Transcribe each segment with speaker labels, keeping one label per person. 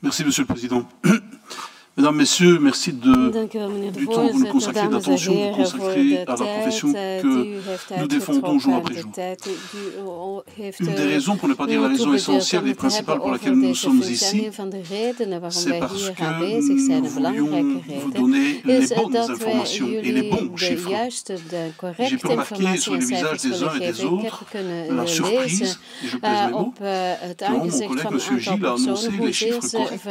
Speaker 1: Merci, Monsieur le Président. Mesdames, Messieurs, merci du temps que vous nous consacrez, de l'attention que vous consacrez à la profession que nous défendons jour après jour. Une des raisons, pour ne pas dire la raison essentielle et principale pour laquelle nous sommes ici, c'est parce que nous voulions vous donner les bonnes informations et les bons chiffres. J'ai pu remarquer sur les visages des uns et des autres la surprise, et je pèse mes mots, quand mon collègue M. Gilles a annoncé les chiffres corrects.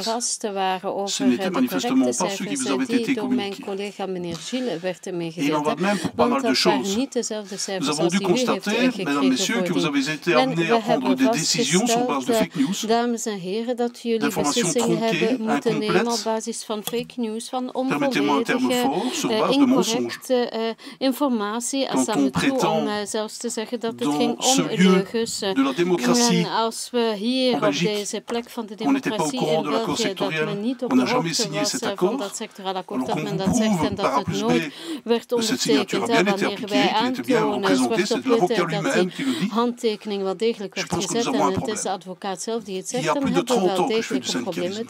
Speaker 1: Ce n'était manifestement pas ceux qui vous avaient été communiqués. Et il en va de même pour pas mal de choses. Nous avons dû constater, mesdames, messieurs, que vous avez été amenés à prendre des décisions sur base de fake news, d'informations tronquées, incomplètes, permettez-moi un terme fort, sur base de mensonges. Quand on prétend, dans ce lieu de la démocratie en Belgique, on n'était pas au courant de l'accord sectoriel, on n'a jamais signé cet accord, alors qu'on vous prouve par A plus B que cette signature a bien été appliquée, qu'il était bien représenté, c'est l'avocat lui-même qui le dit. Je pense que nous avons un problème. Il y a plus de 30 ans que je fais du syndicalisme.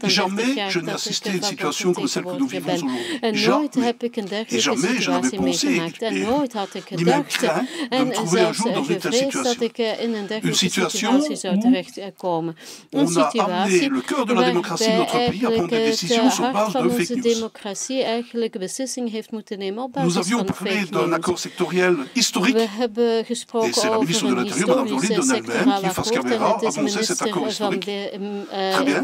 Speaker 1: Jamais je n'ai assisté à une situation comme celle que nous vivons aujourd'hui. Jamais. Et jamais je n'avais pensé, ni même craint, de me trouver un jour dans une telle situation. Une situation où on a amené le cœur de la démocratie de notre pays à prendre des décisions sur base de fake news. Nous avions parlé d'un accord sectoriel historique et c'est la ministre de l'Intérieur, Mme Joly, elle-même, qui, face caméra, a annoncé cet accord historique. Très bien.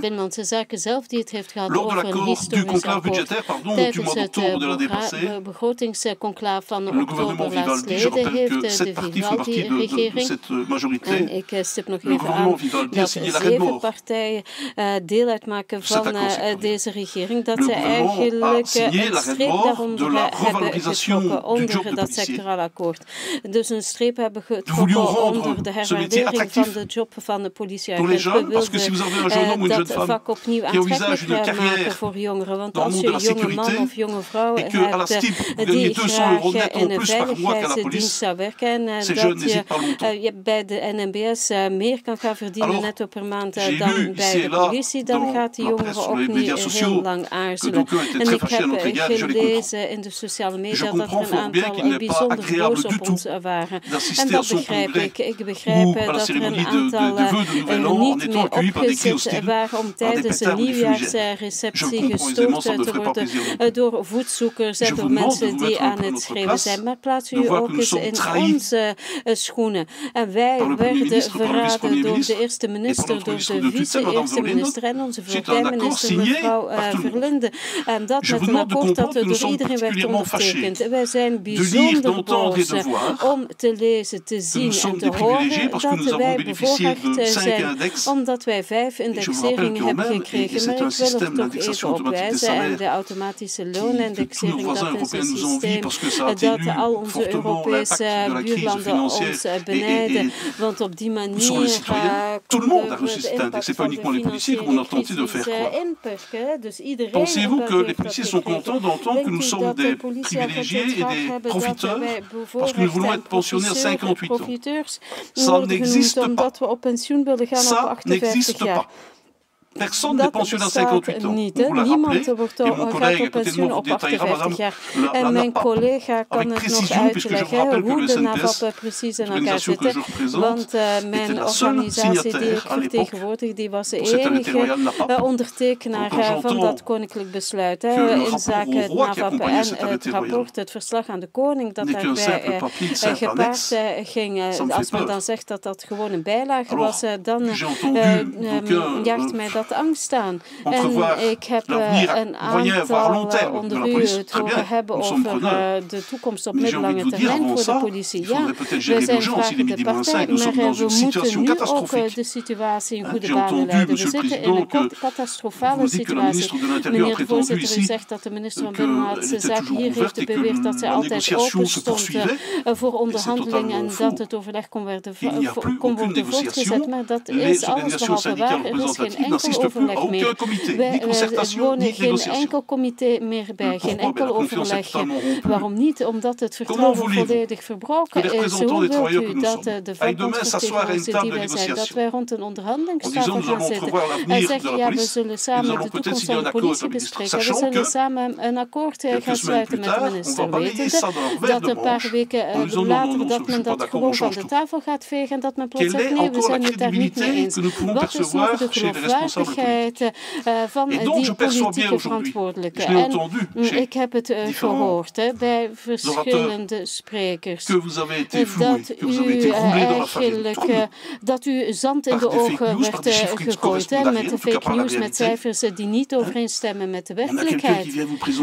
Speaker 1: Lors de l'accord du conclave budgétaire, du mois d'octobre de l'année passée, le gouvernement Vivaldi, je rappelle que cette partie fait partie de cette majorité, le gouvernement Vivaldi a signé l'arrêt de mort. Cet accord sectoriel. Le gouvernement a signé l'arrêt de mort de la revalorisation du job de policier. Nous voulions rendre ce métier attractif pour les jeunes, parce que si vous avez un jeune homme ou une jeune femme qui envisage une carrière dans le monde de la sécurité et qu'à la STIB, vous gagnez 200 € net en plus par mois qu'à la police, ces jeunes n'hésitent pas longtemps. Alors, j'ai lu ici et là, dans la presse, sur les médias sociaux, que d'aucuns étaient très fâchés à notre égard, et je les comprends. Je comprends fort bien qu'il n'est pas agréable du tout d'assister à son congrès ou à la cérémonie de vœux de Nouvel An en étant accueilli par des cris hostiles, par des pétards ou des fumigènes. Je comprends aisément, ça ne me ferait pas plaisir. Je vous demande de vous mettre un peu à notre place, de voir que nous sommes trahis par le Premier ministre, par le vice-premier ministre et par notre ministre de tutelle, Mme Verlinde. C'est un accord signé par tout le monde. Je vous demande de comprendre que nous sommes particulièrement fâchés de lire, d'entendre et de voir que nous sommes des privilégiés parce que nous avons bénéficié de 5 index. Et je vous rappelle quand même, et c'est un système d'indexation automatique des salaires que tous nos voisins européens nous envient parce que ça atténue fortement l'impact de la crise financière et sur les citoyens. Tout le monde a reçu cet index, c'est pas uniquement les policiers comme on a tenté de le faire croire. Pensez-vous que les policiers sont contents d'entendre que nous sommes des privilégiés et des profiteurs parce que nous voulons être pensionnés à 58 ans? Ça n'existe pas. Ça n'existe pas. Personne n'est pensionné à 58 ans. On vous l'a rappelé, et mon collègue à côté de moi vous détaillera, madame, la NAPAP, avec précision, puisque je vous rappelle que le SNPS, l'organisation que je représente, était la seule signataire à l'époque pour cet territorial NAPAP. Alors quand j'entends que le rapport au roi qui accompagnait cet territorial n'est qu'un simple papier, une simple annexe, ça me fait peur. Alors, j'ai entendu
Speaker 2: angst aan.
Speaker 1: Ik heb een aantal onder u het horen hebben over de toekomst op middellange termijn voor de politie. Ja, wij zijn graag de partij, maar we moeten nu ook de situatie in goede banen leiden. We zitten in een catastrofale situatie. Meneer de voorzitter, u zegt dat de minister van Binnenlandse Zaken hier heeft beweerd dat zij altijd open stond voor onderhandelingen en dat het overleg kon worden voortgezet. Maar dat is alles behalve waar. Er is geen enkel overleg meer. We wonen geen enkel comité meer bij, geen enkel overleg. Waarom niet? Omdat het vertrouwen volledig verbroken is. Hoe wilt u dat de vakbondsvertegenwoordigers die wij zijn, dat wij rond een onderhandelingstafel gaan zitten en zeggen, ja, we zullen samen de toekomst van de politie bespreken. We zullen samen een akkoord gaan sluiten met de minister, wetende dat een paar weken later dat men dat gewoon van de tafel gaat vegen en dat men plots zegt, nee, we zijn het daar niet mee eens. Wat is nog de geloofwaardigheid van die politieke verantwoordelijke? En ik heb het gehoord bij verschillende sprekers, dat u zand in de ogen werd gegooid met de fake news, met cijfers die niet overeenstemmen met de werkelijkheid.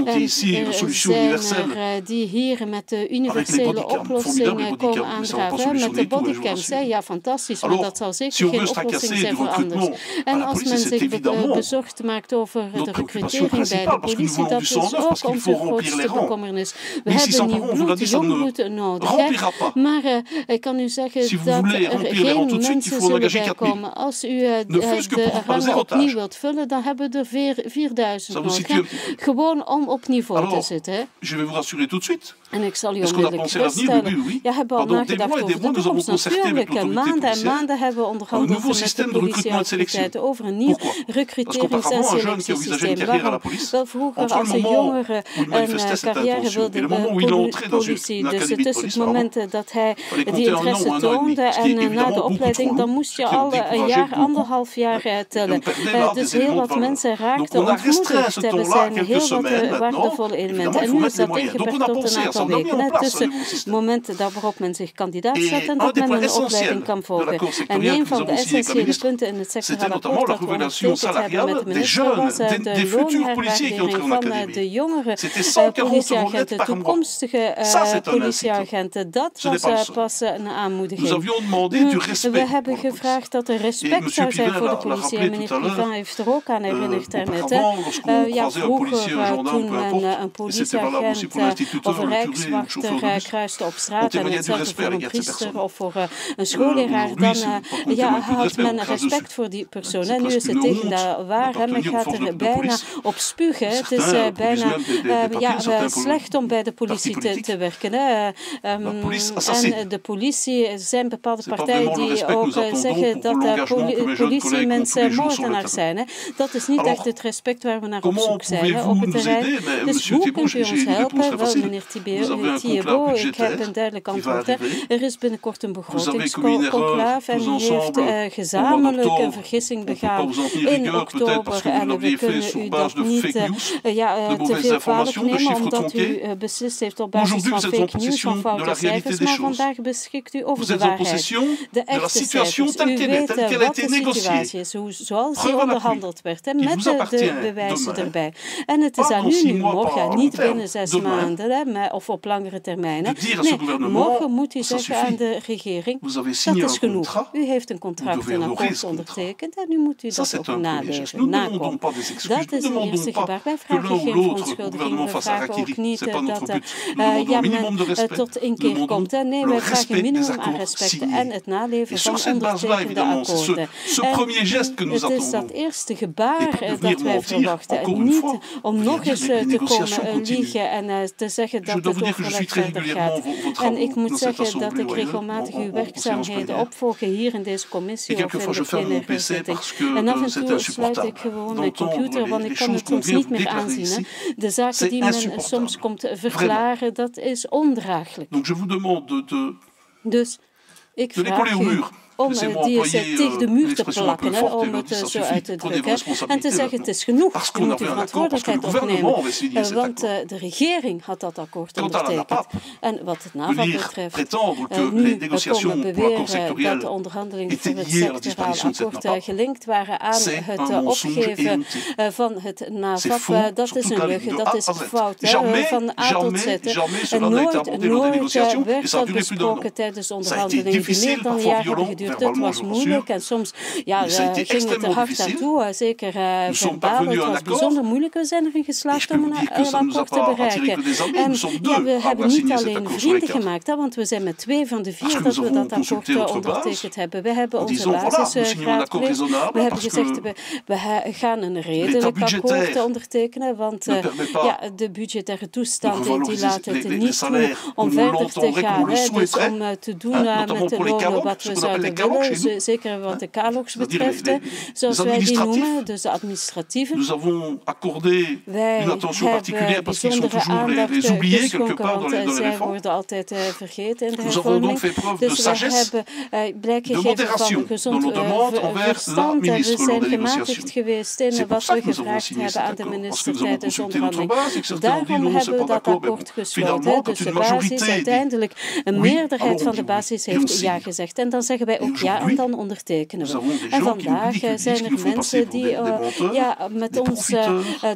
Speaker 1: En zijn er die hier met de universele oplossing komen aandragen, met de bodycams. Ja, fantastisch, maar dat zal zeker geen oplossing zijn voor anders. En als men zich bezorgd maakt over de recrutering bij de politie, dat is ook onze grootste bekommernis. We hebben nieuw bloed, jong bloed nodig. Maar ik kan u zeggen dat er geen mensen zullen bijkomen. Als u de rangen opnieuw wilt vullen, dan hebben we er 4000 nodig. Gewoon om op niveau te zitten. En ik zal u onmiddellijk geruststellen. Ja, hebben we al nagedacht over de toekomst. Natuurlijk, maanden en maanden hebben we onderhandeld met de politieautoriteiten over een nieuw recruterings- en selectiesysteem. Waarom? Wel, vroeger als een jongere een carrière wilde in de politie, dus tussen het moment dat hij die interesse toonde en na de opleiding, dan moest je al een jaar, 1,5 jaar tellen. Dus heel wat mensen raakten ontmoedigd. Er zijn heel wat waardevolle elementen. En nu is dat ingeperkt tot een aantal weken. Tussen het moment waarop men zich kandidaat zet en dat men een opleiding kan volgen. En een van de essentiële punten in het sectorale akkoord dat we ondertekend hebben met de minister was de loonherwaardering van de jongere politieagenten, toekomstige politieagenten. Dat was pas een aanmoediging. We hebben gevraagd dat er respect zou zijn voor de politie. En meneer Privan heeft er ook aan herinnerd daarnet. Ja, vroeger toen men een politieagent of een rijkswachter kruiste op straat en hetzelfde voor een priester of voor een schoolleraar, dan had men respect voor die persoon. En nu is het tegendeel waar. Men gaat er bijna op spugen. Het is bijna slecht om bij de politie te werken. En de politie zijn bepaalde partijen die ook zeggen dat politiemensen moordenaars zijn. Dat is niet echt het respect waar we naar op zoek zijn op het terrein. Dus hoe kunt u ons helpen? Wel, meneer Thiebaut, ik heb een duidelijk antwoord. Er is binnenkort een begrotingsconclave en u heeft gezamenlijk een vergissing begaan in oktober. En we kunnen u dat niet te veel kwalijk nemen, omdat u beslist heeft op basis van fake news, van foute cijfers, maar vandaag beschikt u over de waarheid. De echte cijfers. U weet wat de situatie is, zoals die onderhandeld werd, met de bewijzen erbij. En het is aan u nu morgen, niet binnen 6 maanden of op langere termijnen. Nee, morgen moet u zeggen aan de regering, dat is genoeg. U heeft een contract, een akkoord ondertekend en nu moet u dat ook naleven, nakomen. Dat is een eerste gebaar. Wij vragen geen verontschuldiging, we vragen ook niet dat men tot inkeer komt. Nee, wij vragen een minimum aan respect en het naleven van ondertekende akkoorden. En het is dat eerste gebaar dat wij verwachten. En niet om nog eens te komen liegen en te zeggen dat het overleg verder gaat. En ik moet zeggen dat ik regelmatig uw werkzaamheden opvolg hier in deze commissie of in de plenaire zitting. En af en toe sluit ik gewoon mijn computer, want ik kan het soms niet meer aanzien. De zaken die men soms komt verklaren, dat is ondraaglijk. Dus ik vraag u om die tegen de muur te plakken, om het zo uit te drukken. En te zeggen, het is genoeg, je moet uw verantwoordelijkheid opnemen. Want de regering had dat akkoord ondertekend. En wat het NAVA betreft, nu komen beweren dat de onderhandelingen voor het sectoraal akkoord gelinkt waren aan het opgeven van het NAVA. Dat is een leugen, dat is fout. Van A tot Z. Nooit werd dat besproken tijdens de onderhandelingen die meer dan een jaar hebben geduurd gebeurde. Het was moeilijk en soms ging het er hard aan toe. Zeker verbaal. Het was bijzonder moeilijk. We zijn erin geslaagd om een akkoord te bereiken. En we hebben niet alleen vrienden gemaakt, want we zijn met 2 van de 4 dat we dat akkoord ondertekend hebben. We hebben onze basisgraad. We hebben gezegd, we gaan een redelijk akkoord ondertekenen, want de budgettaire toestanden die laten het niet toe om verder te gaan. Dus om te doen met de lonen wat we zouden willen, zeker wat de KALOGs betreft, zoals wij die noemen, dus de administratieve. Wij hebben bijzondere aandacht geschonken, want zij worden altijd vergeten in de hervorming. Dus we hebben blijk gegeven van gezond verstand en we zijn gematigd geweest in wat we gevraagd hebben aan de minister tijdens onderhandeling. Daarom hebben we dat akkoord gesloten. Dus de basis, uiteindelijk een meerderheid van de basis heeft ja gezegd. En dan zeggen wij ook ja en dan ondertekenen we. En vandaag zijn er mensen die met ons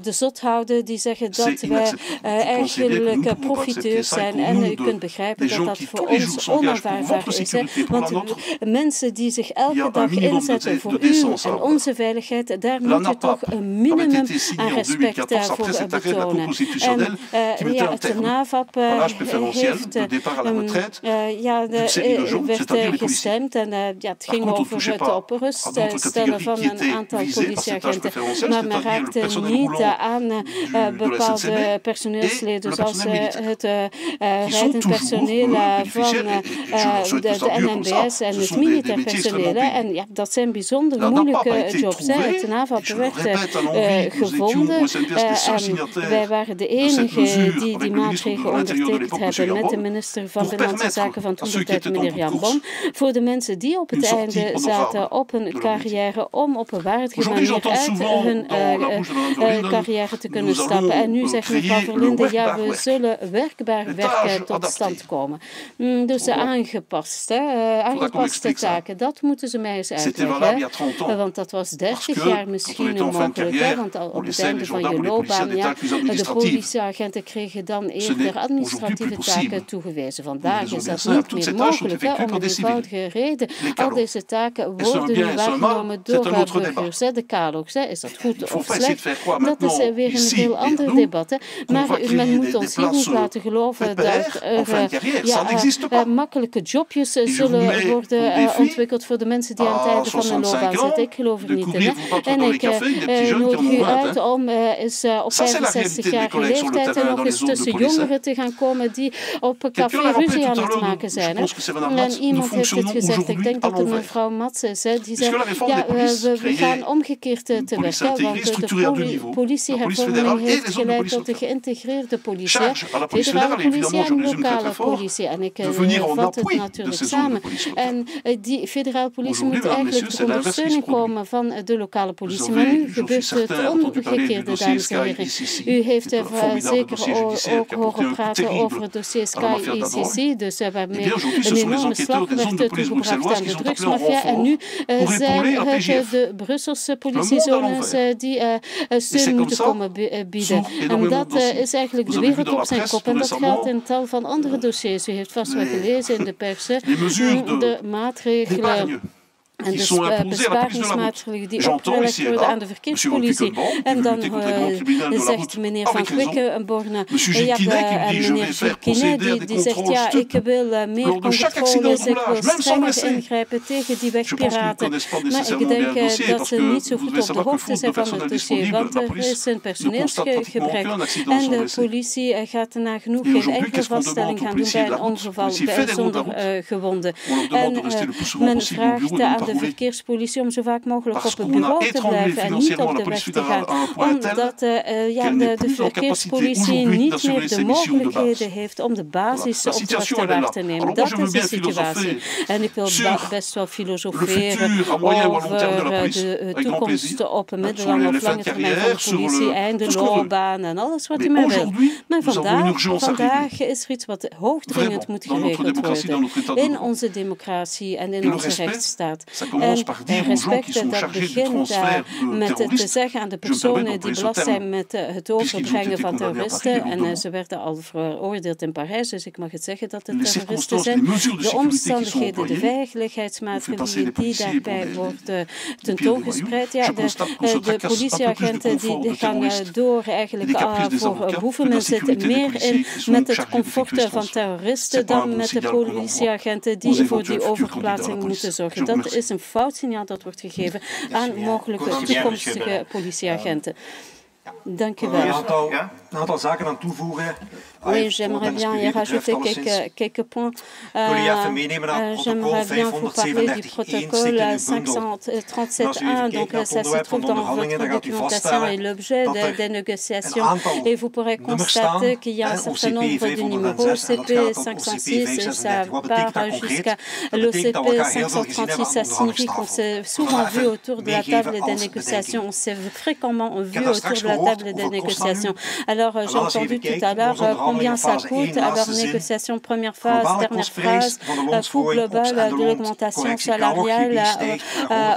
Speaker 1: de zot houden, die zeggen dat wij eigenlijk profiteurs zijn. En u kunt begrijpen dat dat voor ons onaanvaardbaar is. Want mensen die zich elke dag inzetten voor u en onze veiligheid, daar moet je toch een minimum aan respect voor betonen. En het NAVAP werd gestemd en het ging over het op rust stellen van een aantal politieagenten. Maar men raakte niet aan bepaalde personeelsleden zoals het rijdend personeel van de NMBS en het militair personeel. En dat zijn bijzonder moeilijke jobs. Het NAVAP werd gevonden en wij waren de enigen die die maatregelen ondertekend hebben met de minister van Binnenlandse Zaken van toen de tijd, meneer Jan Bon, voor de mensen die op het einde zaten op hun carrière om op een waardige manier uit hun carrière te kunnen stappen. En nu zegt mevrouw Verlinde, we zullen werkbaar werk tot stand komen. Dus aangepaste taken, dat moeten ze mij eens uitleggen. Want dat was 30 jaar misschien mogelijk. Want al op het einde van je loopbaan, de politieagenten kregen dan eerder administratieve taken toegewezen. Vandaag is dat niet meer mogelijk, om een eenvoudige reden. Al deze taken worden nu waargenomen door burgers. De KALOGs, is dat goed of slecht? Dat is weer een heel ander debat. Maar men moet ons hier niet laten geloven dat er makkelijke jobjes zullen worden ontwikkeld voor de mensen die aan het einde van hun loopbaan zitten. Ik geloof er niet in. En ik nodig u uit om eens op 65-jarige leeftijd nog eens tussen jongeren te gaan komen die op een café ruzie aan het maken zijn. En iemand heeft het gezegd, ik denk dat het mevrouw Mats is, die zei, we gaan omgekeerd te werken, want de politiehervorming heeft geleid tot de geïntegreerde politie, federale politie en lokale politie. En ik vat het natuurlijk samen. En die federale politie moet eigenlijk ter ondersteuning komen van de lokale politie. Maar nu gebeurt het omgekeerde, dames en heren. U heeft zeker ook horen praten over het dossier Sky ICC. Dus waarmee een enorme slag werd toegebracht aan de drugsmafia. En nu zijn het de Brusselse politiezones die steun moeten komen bieden. En dat is eigenlijk de wereld op zijn kop. En dat geldt in tal van andere dossiers. U heeft vast wel gelezen in de pers de maatregelen en de besparingsmaatregelen die opgelegd worden aan de verkeerspolitie. En dan zegt meneer Van Quickenborne, meneer Jurkine, die zegt, ik wil meer controles, ik wil strenger ingrijpen tegen die wegpiraten. Maar ik denk dat ze niet zo goed op de hoogte zijn van het dossier, want er is een personeelsgebrek. En de politie gaat nagenoeg geen enkele vaststelling gaan doen bij een ongeval zonder gewonden. En men vraagt aan de verkeerspolitie om zo vaak mogelijk op het bureau te blijven en niet op de weg te gaan. Omdat de verkeerspolitie niet meer de mogelijkheden heeft om de basisopdrachten waar te nemen. Dat is de situatie. En ik wil best wel filosoferen over de toekomst op middellange of lange termijn van de politie en de loopbaan en alles wat u maar wil. Maar vandaag is er iets wat hoogdringend moet geregeld worden in onze democratie en in onze rechtsstaat. en respect, dat begint met te zeggen aan de personen die belast zijn met het overbrengen van terroristen. En ze werden al veroordeeld in Parijs, dus ik mag het zeggen dat het terroristen zijn. De omstandigheden, de veiligheidsmaatregelen die daarbij worden tentoongespreid. Ja, de politieagenten die gaan door eigenlijk voor boeven. Men zit meer in met het comfort van terroristen dan met de politieagenten die voor die overplaatsing moeten zorgen. Dat is een fout signaal dat wordt gegeven aan mogelijke toekomstige politieagenten. Dank u wel.
Speaker 2: Een aantal zaken aan toevoegen.
Speaker 1: Oui, j'aimerais bien y rajouter quelques points. J'aimerais bien vous parler du protocole 537.1. Donc, ça se trouve dans votre documentation et l'objet des négociations. Et vous pourrez constater qu'il y a un certain nombre de numéros, CP 506, et ça part jusqu'à l'OCP 536. Ça signifie qu'on s'est souvent vu autour de la table des négociations. On s'est fréquemment vu autour de la table des négociations. Alors, j'ai entendu tout à l'heure combien ça coûte. Alors, négociation première phase, dernière phase, coût global de l'augmentation salariale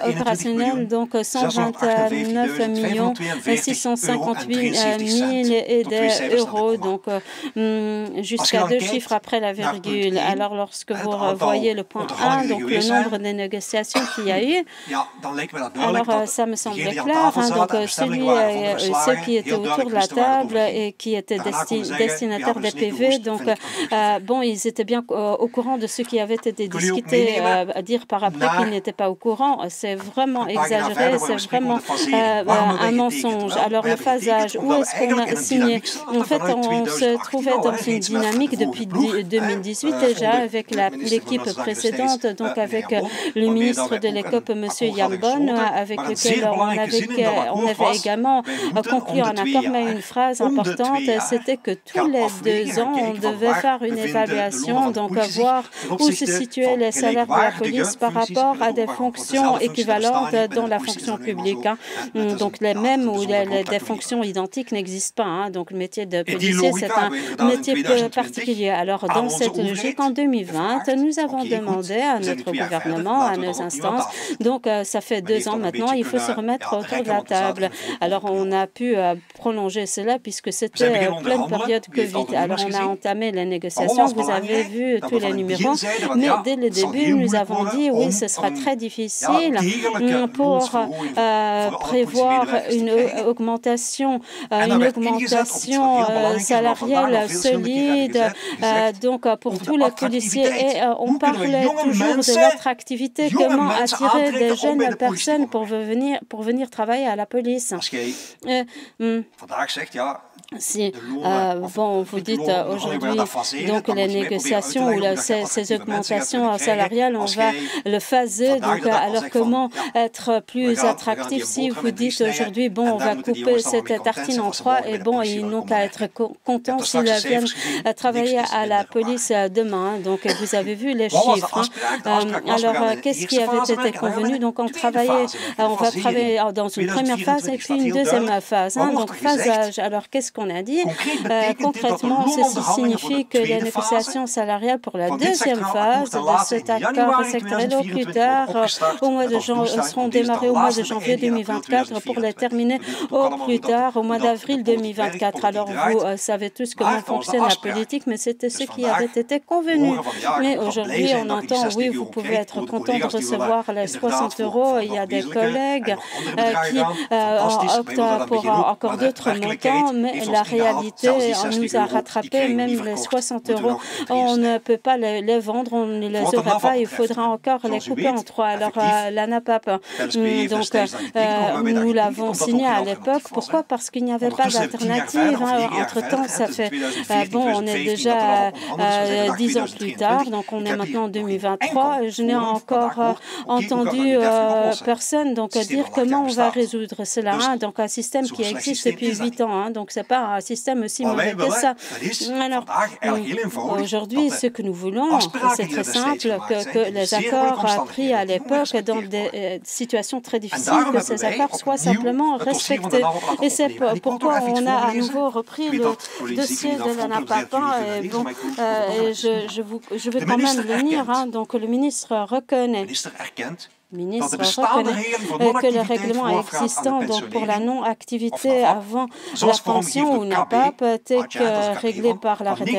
Speaker 1: opérationnelle, donc 129 millions 658 000 et des euros, donc jusqu'à 2 chiffres après la virgule. Alors, lorsque vous voyez le point 1, donc le nombre de négociations qu'il y a eu, alors ça me semblait clair. Donc, ceux qui étaient autour de la table et qui étaient destinataires des PV, donc bon, ils étaient bien au courant de ce qui avait été discuté. À dire par après qu'ils n'étaient pas au courant, c'est vraiment exagéré, c'est vraiment un mensonge. Alors le phasage, où est-ce qu'on a signé? En fait, on se trouvait dans une dynamique depuis 2018 déjà avec l'équipe précédente, donc avec le ministre de l'ECOP, M. Yambon, avec lequel on avait également conclu un accord, mais une phrase importante, c'était que tous les 2 ans, on devait faire une évaluation, donc voir où se situaient les salaires de la police par rapport à des fonctions équivalentes dans la fonction publique. Donc les mêmes ou des fonctions identiques n'existent pas. Donc le métier de policier, c'est un métier particulier. Alors dans cette logique, en 2020, nous avons demandé à notre gouvernement, à nos instances, donc ça fait 2 ans maintenant, il faut se remettre autour de la table. Alors on a pu prolonger cela puisque c'était pleine période Covid. Alors on a entamé les négociations, vous avez vu tous les numéros, mais dès le début, nous avons dit oui, ce sera très difficile pour prévoir une augmentation salariale solide, donc pour tous les policiers. Et on parlait toujours de l'attractivité, comment attirer des jeunes personnes pour venir travailler à la police. Si, bon, vous dites aujourd'hui, donc les négociations ou ces augmentations salariales, on va le phaser. Donc, alors comment être plus attractif si vous dites aujourd'hui, bon, on va couper cette tartine en 3 et bon, ils n'ont qu'à être contents s'ils viennent travailler à la police demain. Donc, vous avez vu les chiffres. Alors, qu'est-ce qui avait été convenu? Donc, on va travailler dans une première phase et puis une deuxième phase. Donc, phasage. Alors, qu'est-ce qu'on a dit? Concrètement, ceci signifie que les négociations salariales pour la deuxième phase de cet accord sectoriel au plus tard seront démarrées au mois de janvier 2024 pour les terminer au plus tard au mois d'avril 2024. Alors, vous savez tous comment fonctionne la politique, mais c'était ce qui avait été convenu. Mais aujourd'hui, on entend, oui, vous pouvez être content de recevoir les 60 €. Il y a des collègues qui optent pour encore d'autres montants, mais la réalité, on nous a rattrapé, même les 60 €, on ne peut pas les vendre, on ne les aurait pas, il faudra encore les couper en 3. Alors, l'ANAPAP, donc, nous l'avons signé à l'époque. Pourquoi? Parce qu'il n'y avait pas d'alternative. Entre-temps, ça fait, bon, on est déjà 10 ans plus tard, donc on est maintenant en 2023. Je n'ai encore entendu personne donc dire comment on va résoudre cela. Donc, un système qui existe depuis 8 ans. Donc, c'est pas un système aussi mauvais que ça. Alors, aujourd'hui, ce que nous voulons, c'est très simple, que les accords pris à l'époque dans des situations très difficiles, que ces accords soient simplement respectés. Et c'est pourquoi on a à nouveau repris le dossier de l'ANAPAP. Bon, je vais quand même le lire. Donc, le ministre reconnaît ministre reconnaît que le règlement existant donc pour la non-activité avant la pension ou n'a pas peut-être réglé par l'arrêté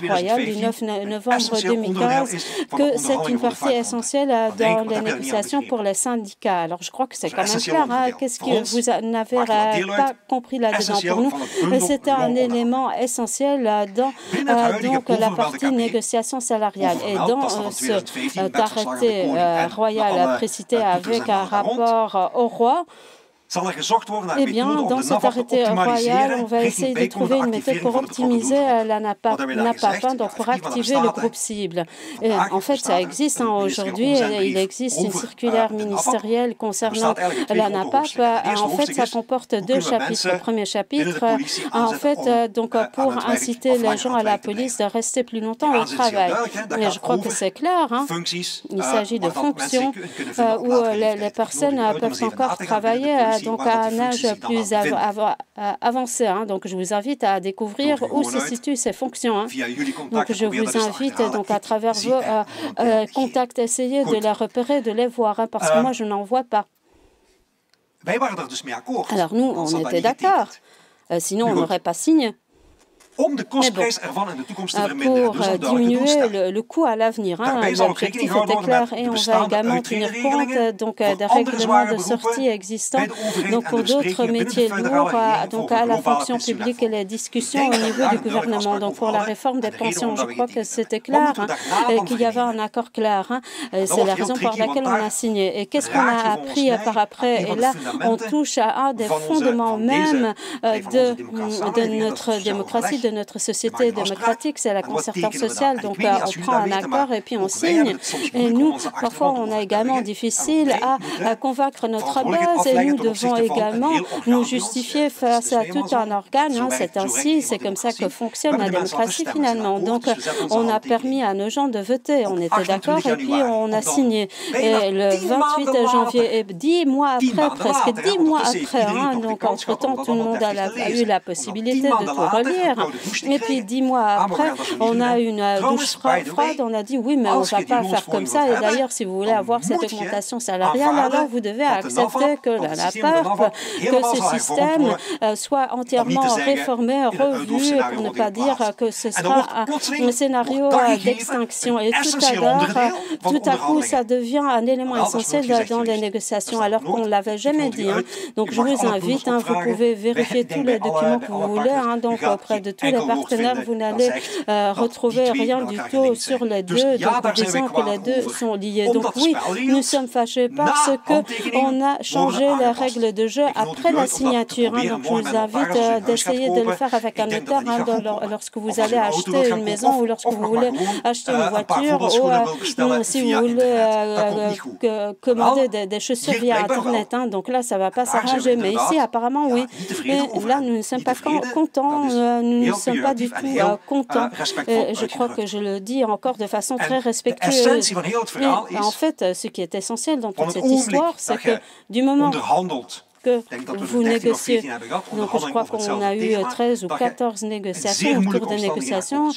Speaker 1: royal du 9 novembre 2015 que c'est une partie essentielle dans les négociations pour les syndicats. Alors je crois que c'est quand même clair. Hein? Qu'est-ce que vous n'avez pas compris là-dedans? Pour nous, c'était un élément essentiel dans donc la partie négociation salariale. Et dans cet arrêté royal précité avec un rapport au roi, eh bien, dans cet arrêté royal, on va essayer de trouver une méthode pour optimiser la NAPAP, donc pour activer le groupe cible. Et en fait, ça existe aujourd'hui. Il existe une circulaire ministérielle concernant la NAPAP. En fait, ça comporte deux chapitres. Le premier chapitre, en fait, donc pour inciter les gens à la police de rester plus longtemps au travail. Et je crois que c'est clair. Hein? Il s'agit de fonctions où les personnes peuvent encore travailler donc à un âge plus avancé. Hein. Donc, je vous invite à découvrir où se situent ces fonctions. Hein. Donc, je vous invite donc à travers vos contacts, essayer de les repérer, de les voir, hein, parce que moi, je n'en vois pas. Alors, nous, on était d'accord. Sinon, on n'aurait pas signé. Pour diminuer le coût à l'avenir. Hein, l'objectif était clair et on va également tenir compte donc, des règlements de sortie existants donc, pour d'autres métiers lourds, donc à la fonction publique et les discussions au niveau du gouvernement. Donc pour la réforme des pensions, je crois que c'était clair, hein, qu'il y avait un accord clair. Hein, c'est la raison pour laquelle on a signé. Et qu'est-ce qu'on a appris par après? Et là, on touche à un des fondements même de notre démocratie, de notre société démocratique, c'est la concertation sociale. Donc, on prend un accord et puis on signe. Et nous, parfois, on a également difficile à convaincre notre base et nous devons également nous justifier face à tout un organe. Hein. C'est ainsi, c'est comme ça que fonctionne la démocratie finalement. Donc, on a permis à nos gens de voter. On était d'accord et puis on a signé. Et le 28 janvier, et 10 mois après, presque 10 mois après, hein, donc entre-temps, tout le monde a eu la possibilité de tout relire. Et puis 10 mois après, on a une douche froide. On a dit oui, mais on ne va pas faire comme ça. Et d'ailleurs, si vous voulez avoir cette augmentation salariale, alors vous devez accepter que la NAPAP, que ce système soit entièrement réformé, revu, pour ne pas dire que ce sera un scénario d'extinction. Et tout à coup, ça devient un élément essentiel dans les négociations, alors qu'on ne l'avait jamais dit. Hein. Donc, je vous invite, hein, vous pouvez vérifier tous les documents que vous voulez, hein, donc auprès de tous les partenaires, vous n'allez retrouver rien du tout sur les deux, donc en disant que les deux sont liés. Donc oui, nous sommes fâchés parce qu'on a changé les règles de jeu après la signature. Hein, donc je vous invite d'essayer de le faire avec un notaire hein, lorsque vous allez acheter une maison ou lorsque vous voulez acheter une voiture ou si vous voulez commander des chaussures via Internet. Hein, donc là, ça ne va pas s'arranger. Mais ici, apparemment, oui. Et là, nous ne sommes pas contents. Nous ne sommes pas du tout contents. Je crois que je le dis encore de façon très respectueuse. Et en fait, ce qui est essentiel dans toute cette histoire, c'est que du moment que vous négociez. Donc, je crois qu'on a eu 13 ou 14 négociations, autour des négociations.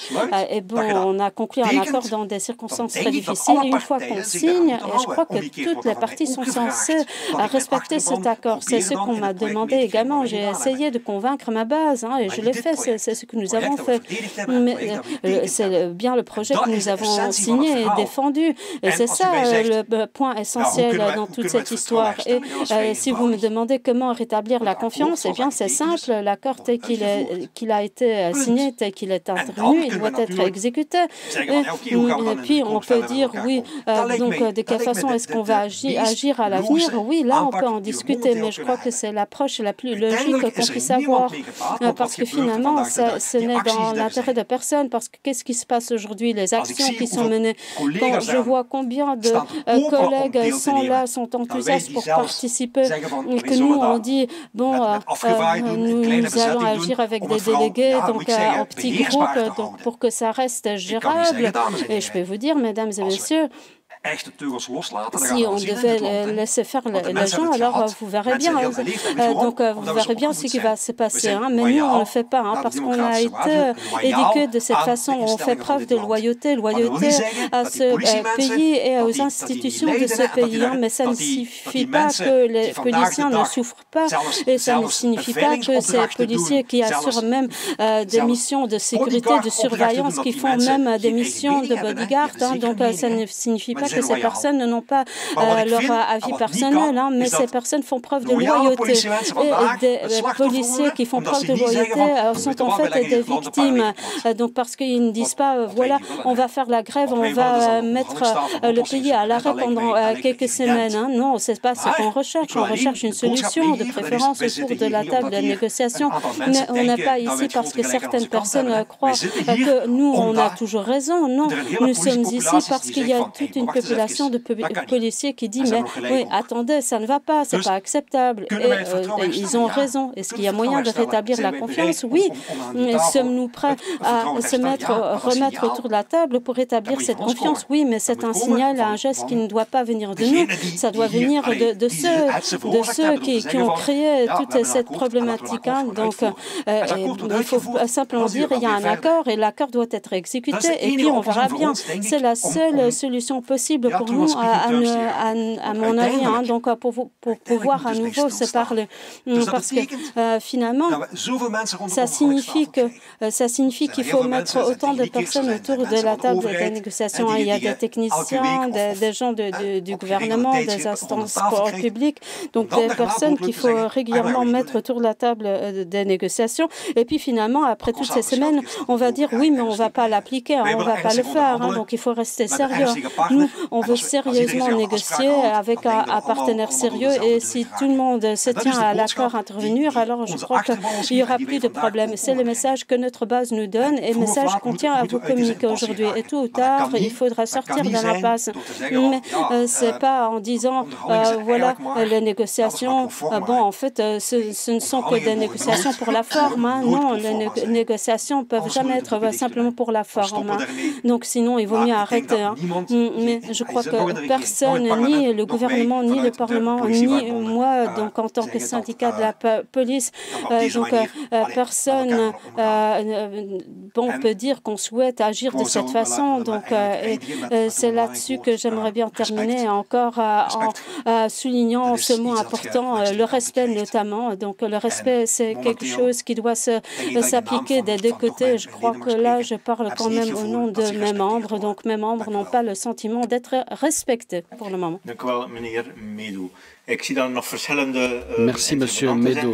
Speaker 1: Et bon, on a conclu un accord dans des circonstances très difficiles. Une fois qu'on signe, et je crois que toutes les parties sont censées respecter cet accord. C'est ce qu'on m'a demandé également. J'ai essayé de convaincre ma base, hein, et je l'ai fait. C'est ce que nous avons fait. Mais c'est bien le projet que nous avons signé et défendu. Et c'est ça le point essentiel dans toute cette histoire. Et si vous me demandez comment rétablir la confiance, eh bien, c'est simple. L'accord tel qu'il a été signé, tel qu'il est intervenu, il doit être exécuté. Et puis, on peut dire, oui, donc, de quelle façon est-ce qu'on va agir à l'avenir? Oui, là, on peut en discuter, mais je crois que c'est l'approche la plus logique qu'on puisse avoir. Parce que finalement, ce n'est dans l'intérêt de personne. Parce que qu'est-ce qui se passe aujourd'hui? Les actions qui sont menées. Quand je vois combien de collègues sont là, sont enthousiastes pour participer, et que nous, on dit, bon, nous allons agir avec des délégués, donc en petits groupes, donc, pour que ça reste gérable. Et je peux vous dire, mesdames et messieurs, Si on devait laisser faire les gens, alors vous verrez bien. Donc vous verrez bien ce qui va se passer. Mais nous, on ne le fait pas, parce qu'on a été éduqués de cette façon. On fait preuve de loyauté à ce pays et aux institutions de ce pays. Mais ça ne signifie pas que les policiers ne souffrent pas et ça ne signifie pas que ces policiers qui assurent même des missions de sécurité, de surveillance, qui font même des missions de bodyguard. Donc ça ne signifie pas que ces personnes n'ont pas leur avis personnel, mais ces personnes font preuve de loyauté. Et des policiers qui font preuve de loyauté sont en fait des victimes. Donc parce qu'ils ne disent pas, voilà, on va faire la grève, on va mettre le pays à l'arrêt pendant quelques semaines. Non, c'est pas ce qu'on recherche. On recherche une solution, de préférence autour de la table de négociation. Mais on n'est pas ici parce que certaines personnes croient que nous, on a toujours raison. Non, nous sommes ici parce qu'il y a toute une population de policiers qui dit, mais oui, attendez, ça ne va pas, c'est pas acceptable. Et ils ont raison. Est-ce qu'il y a moyen de rétablir la confiance? Oui. Sommes-nous prêts à remettre autour de la table pour rétablir cette confiance? Oui, mais c'est un signal, un geste qui ne doit pas venir de nous. Ça doit venir de ceux qui ont créé toute cette problématique. Donc, il faut simplement dire il y a un accord et l'accord doit être exécuté et puis on verra bien. C'est la seule solution possible pour nous, à mon avis, donc pour pouvoir à nouveau se parler. Parce que finalement, ça signifie qu'il faut mettre autant de personnes autour de la table des négociations. Il y a des techniciens, des gens du gouvernement, des instances publiques, donc des personnes qu'il faut régulièrement mettre autour de la table des négociations. Et puis finalement, après toutes ces semaines, on va dire oui, mais on ne va pas l'appliquer, on ne va pas le faire. Donc il faut rester sérieux. Nous, on veut sérieusement négocier avec un partenaire sérieux et si tout le monde se tient à l'accord intervenir, alors je crois qu'il n'y aura plus de problème. C'est le message que notre base nous donne et le message qu'on tient à vous communiquer aujourd'hui. Et tôt ou tard, il faudra sortir de l'impasse. Mais ce n'est pas en disant, voilà, les négociations, en fait, ce ne sont que des négociations pour la forme. Non, les négociations ne peuvent jamais être simplement pour la forme. Donc sinon, il vaut mieux arrêter. Mais je crois que personne, ni le gouvernement, ni le Parlement, ni moi, donc en tant que syndicat de la police, donc personne peut dire qu'on souhaite agir de cette façon. Donc c'est là-dessus que j'aimerais bien terminer encore en soulignant ce mot important, le respect notamment. Donc le respect, c'est quelque chose qui doit s'appliquer des deux côtés. Je crois que là, je parle quand même au nom de mes membres. Donc mes membres n'ont pas le sentiment d'être respectés pour le moment.
Speaker 3: Merci, Monsieur Meadow.